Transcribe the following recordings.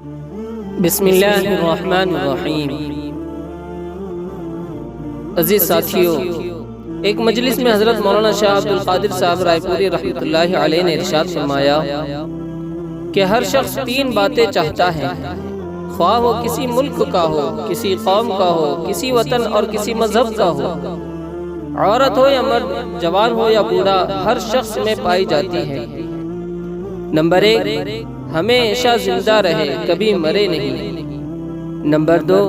بسم اللہ الرحمن الرحیم۔ عزیز ساتھیو، ایک مجلس میں حضرت مولانا شاہ عبد القادر صاحب رائے پوری رحمۃ اللہ علیہ نے ارشاد فرمایا کہ ہر شخص تین باتیں چاہتا ہے، خواہ وہ کسی ملک کا ہو، کسی قوم کا ہو، کسی وطن اور کسی مذہب کا ہو، عورت ہو یا مرد، جوان ہو یا بوڑھا، ہر شخص میں پائی جاتی ہے۔ نمبر 1، ہمیشہ زندہ رہے، کبھی مرے نہیں۔ نمبر 2،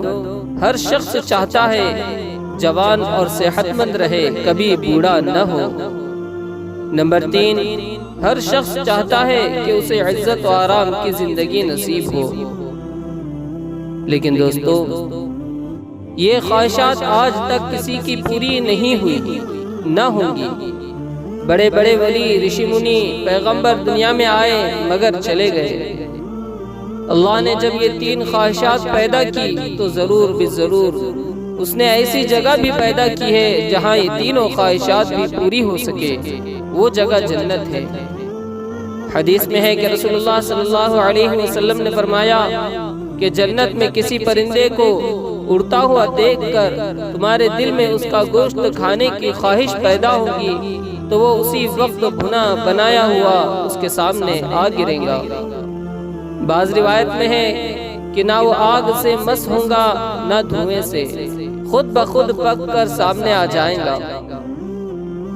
ہر شخص چاہتا ہے جوان اور صحت مند رہے، کبھی بوڑھا نہ ہو۔ نمبر 3، ہر شخص چاہتا ہے کہ اسے عزت و آرام کی زندگی نصیب ہو۔ لیکن دوستو، یہ خواہشات آج تک کسی کی پوری نہیں ہوئی، نہ ہوں گی۔ بڑے بڑے ولی، رشی منی، پیغمبر دنیا میں آئے مگر چلے گئے۔ اللہ نے جب یہ تین خواہشات پیدا کی تو ضرور بالضرور اس نے ایسی جگہ بھی پیدا کی ہے جہاں یہ تینوں خواہشات بھی پوری ہو سکے، وہ جگہ جنت ہے۔ حدیث میں ہے کہ رسول اللہ صلی اللہ علیہ وسلم نے فرمایا کہ جنت میں کسی پرندے کو اڑتا ہوا دیکھ کر تمہارے دل میں اس کا گوشت کھانے کی خواہش پیدا ہوگی تو وہ اسی وقت بھنا بنایا ہوا اس کے سامنے آ گرے گا۔ بعض روایت میں ہے کہ نہ وہ آگ سے مس ہوں گا نہ دھوئیں سے، خود بخود پک کر سامنے آ جائیں گا۔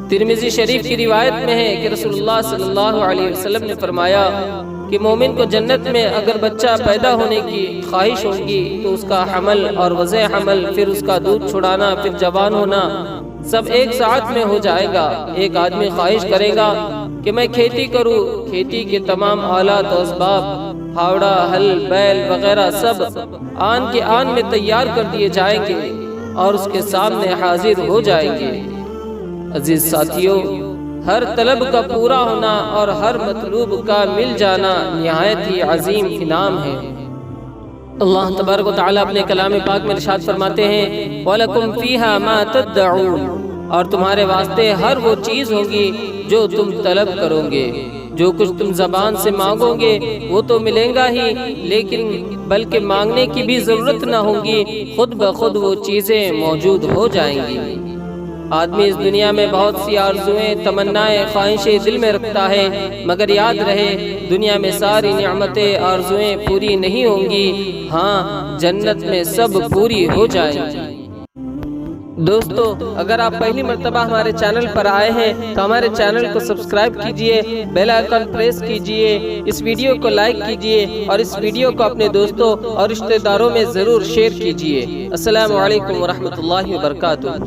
ترمذی شریف کی روایت میں ہے کہ رسول اللہ صلی اللہ علیہ وسلم نے فرمایا کہ مومن کو جنت میں اگر بچہ پیدا ہونے کی خواہش ہوگی تو اس کا حمل اور وضع حمل، پھر اس کا دودھ چھڑانا، پھر جوان ہونا، سب ایک ساتھ میں ہو جائے گا۔ ایک آدمی خواہش کرے گا کہ میں کھیتی کروں، کھیتی کے تمام آلات و اسباب، پھاوڑا، ہل، بیل وغیرہ سب آن کے آن میں تیار کر دیے جائیں گے اور اس کے سامنے حاضر ہو جائیں گے۔ عزیز ساتھیو، ہر طلب کا پورا ہونا اور ہر مطلوب کا مل جانا نہایت ہی عظیم انعام ہے۔ اللہ تبارک و تعالیٰ اپنے کلام پاک میں ارشاد فرماتے ہیں وَلَكُمْ فِيهَا مَا تَدَّعُونَ، اور تمہارے واسطے ہر وہ چیز ہوگی جو تم طلب کرو گے۔ جو کچھ تم زبان سے مانگو گے وہ تو ملے گا ہی، لیکن بلکہ مانگنے کی بھی ضرورت نہ ہوگی، خود بخود وہ چیزیں موجود ہو جائیں گی۔ آدمی اس دنیا میں بہت سی آرزویں، تمنائیں، خواہشیں دل میں رکھتا ہے، مگر یاد رہے دنیا میں ساری نعمتیں، آرزویں پوری نہیں ہوں گی، ہاں جنت میں سب پوری ہو جائیں گی۔ دوستو، اگر آپ پہلی مرتبہ ہمارے چینل پر آئے ہیں تو ہمارے چینل کو سبسکرائب کیجئے، بیل آئیکن پریس کیجئے، اس ویڈیو کو لائک کیجئے اور اس ویڈیو کو اپنے دوستوں اور رشتہ داروں میں ضرور شیئر کیجئے۔ السلام علیکم ورحمۃ اللہ وبرکاتہ۔